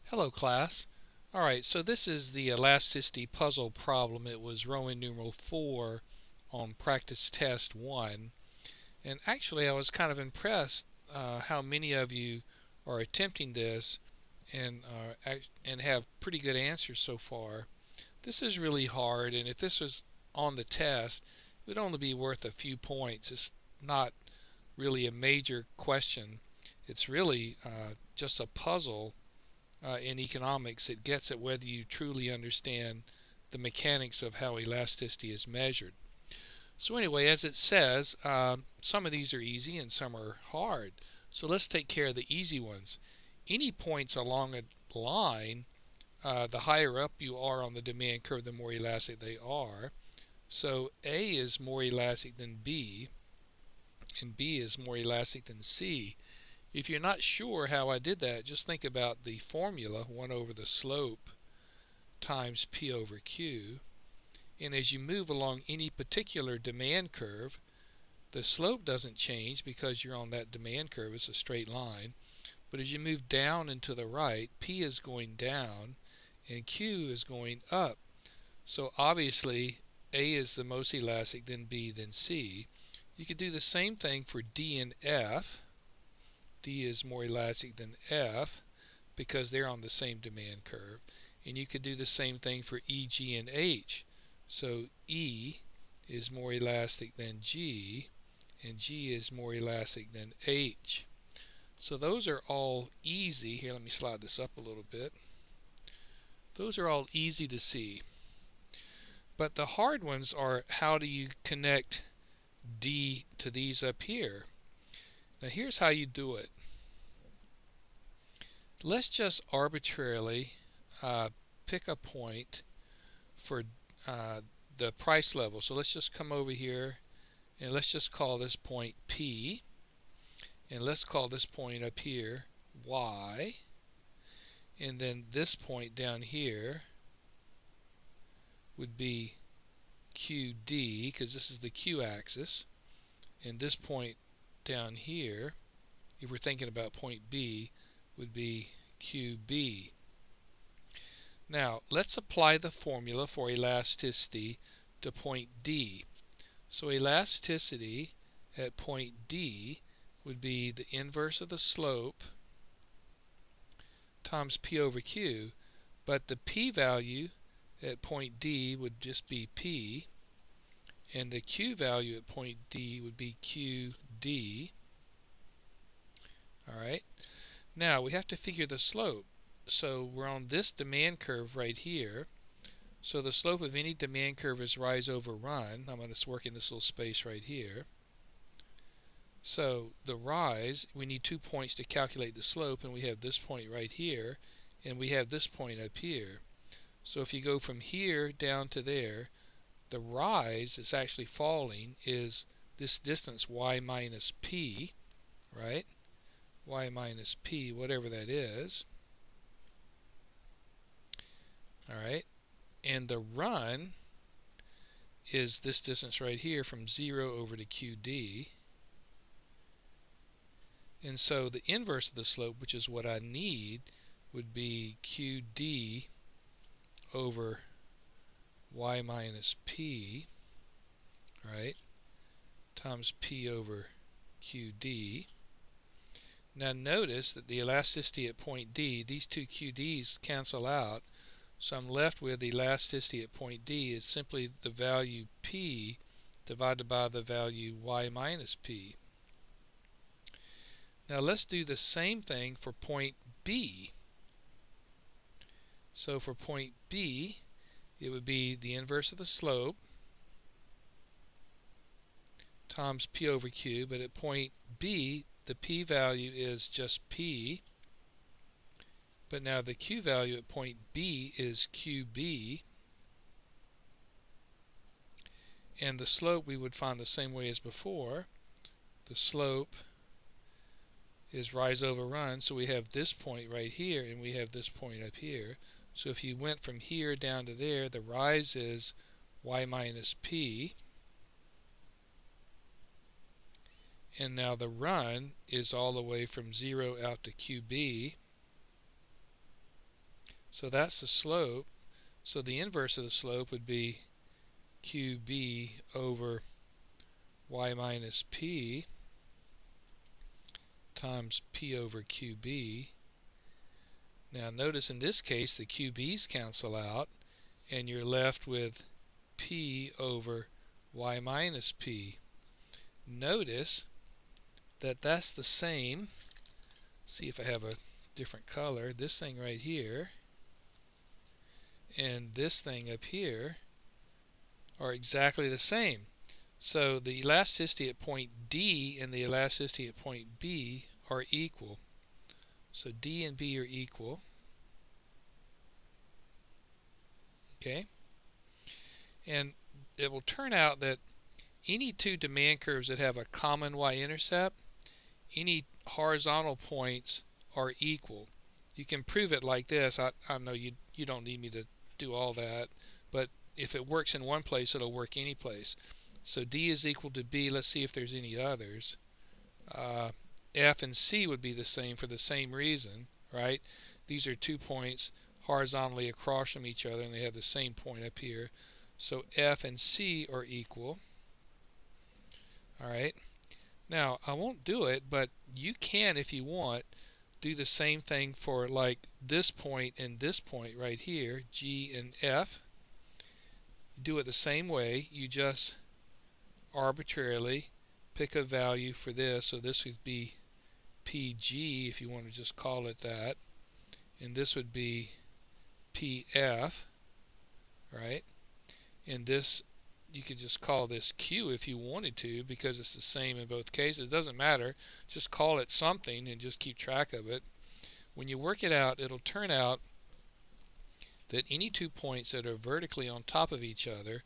Hello class. Alright, so this is the elasticity puzzle problem. It was Roman numeral 4 on practice test 1. And actually I was kind of impressed how many of you are attempting this and have pretty good answers so far. This is really hard, and if this was on the test, it would only be worth a few points. It's not really a major question. It's really just a puzzle in economics. It gets at whether you truly understand the mechanics of how elasticity is measured. So anyway, as it says, some of these are easy and some are hard. So let's take care of the easy ones. Any points along a line, the higher up you are on the demand curve, the more elastic they are. So A is more elastic than B, and B is more elastic than C. If you're not sure how I did that, just think about the formula, 1 over the slope times P over Q. And as you move along any particular demand curve, the slope doesn't change because you're on that demand curve. It's a straight line. But as you move down and to the right, P is going down and Q is going up. So obviously A is the most elastic, then B, then C. You could do the same thing for D and F. D is more elastic than F because they're on the same demand curve. And you could do the same thing for E, G, and H. So E is more elastic than G, and G is more elastic than H. So those are all easy. Here, let me slide this up a little bit. Those are all easy to see. But the hard ones are, how do you connect D to these up here? Now here's how you do it. Let's just arbitrarily pick a point for the price level. So let's just come over here and let's just call this point P, and let's call this point up here Y, and then this point down here would be QD because this is the Q axis, and this point down here, if we're thinking about point B, would be QB. Now let's apply the formula for elasticity to point D. So elasticity at point D would be the inverse of the slope times P over Q, but the P value at point D would just be P, and the Q value at point D would be QD. Alright, now we have to figure the slope. So we're on this demand curve right here. So the slope of any demand curve is rise over run. I'm going to work in this little space right here. So the rise, we need 2 points to calculate the slope, and we have this point right here, and we have this point up here. So if you go from here down to there, the rise that's actually falling is this distance y minus p, right? Y minus p, whatever that is. Alright, and the run is this distance right here from 0 over to QD. And so the inverse of the slope, which is what I need, would be QD over y minus p, right, times p over QD. Now notice that the elasticity at point D, these two QD's cancel out, so I'm left with the elasticity at point D is simply the value P divided by the value y minus P. Now let's do the same thing for point B. So for point B, it would be the inverse of the slope times P over Q, but at point B, the P value is just P, but now the Q value at point B is QB, and the slope we would find the same way as before. The slope is rise over run, so we have this point right here and we have this point up here. So if you went from here down to there, the rise is y minus p, and now the run is all the way from 0 out to QB. So that's the slope. So the inverse of the slope would be QB over y minus P times P over QB. Now notice in this case the QB's cancel out and you're left with P over y minus P. Notice that that's the same. See if I have a different color. This thing right here and this thing up here are exactly the same. So the elasticity at point D and the elasticity at point B are equal. So D and B are equal. Okay? And it will turn out that any two demand curves that have a common y-intercept, any horizontal points are equal. You can prove it like this. I know you don't need me to do all that, but if it works in one place, it'll work any place. So D is equal to B. Let's see if there's any others. F and C would be the same for the same reason, right? These are 2 points horizontally across from each other, and they have the same point up here. So F and C are equal. All right. Now, I won't do it, but you can, if you want, do the same thing for like this point and this point right here, G and F. You do it the same way. You just arbitrarily pick a value for this. So this would be PG, if you want to just call it that. And this would be PF, right? And this, you could just call this Q if you wanted to, because it's the same in both cases. It doesn't matter. Just call it something and just keep track of it. When you work it out, it'll turn out that any 2 points that are vertically on top of each other,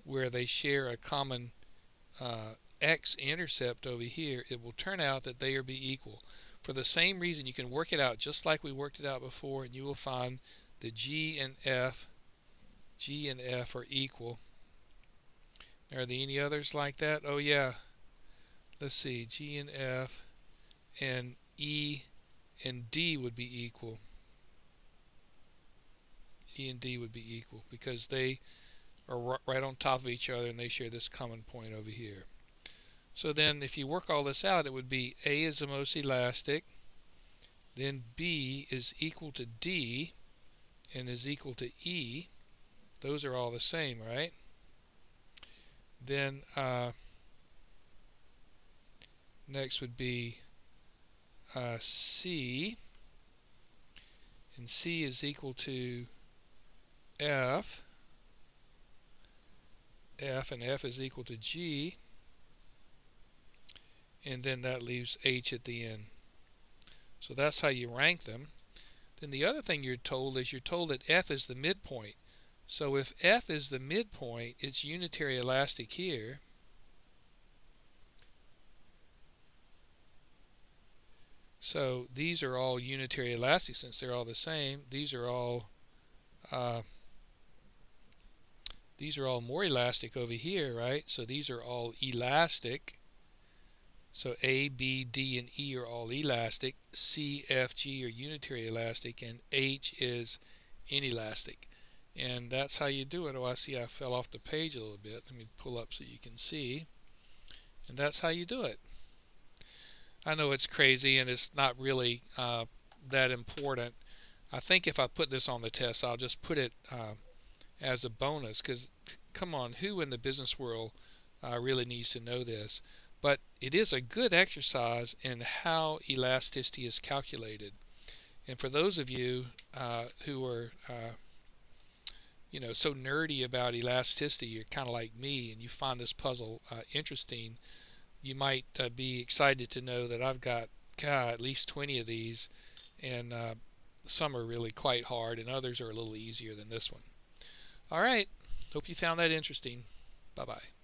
where they share a common x-intercept over here, it will turn out that they are be equal. For the same reason, you can work it out just like we worked it out before, and you will find that G and F are equal. Are there any others like that? Oh yeah. Let's see. G and F and E and D would be equal. E and D would be equal because they are right on top of each other and they share this common point over here. So then if you work all this out, it would be A is the most elastic, then B is equal to D and is equal to E. Those are all the same, right? Then next would be C, and C is equal to F, and F is equal to G, and then that leaves H at the end. So that's how you rank them. Then the other thing you're told that F is the midpoint. So if F is the midpoint, it's unitary elastic here. So these are all unitary elastic since they're all the same. These are all more elastic over here, right? So these are all elastic. So A, B, D, and E are all elastic. C, F, G are unitary elastic, and H is inelastic. And that's how you do it. Oh, I see I fell off the page a little bit. Let me pull up so you can see. And that's how you do it. I know it's crazy and it's not really that important. I think if I put this on the test, I'll just put it as a bonus because, come on, who in the business world really needs to know this? But it is a good exercise in how elasticity is calculated. And for those of you who are so nerdy about elasticity, you're kind of like me, and you find this puzzle interesting, you might be excited to know that I've got at least 20 of these, and some are really quite hard, and others are a little easier than this one. All right, hope you found that interesting. Bye-bye.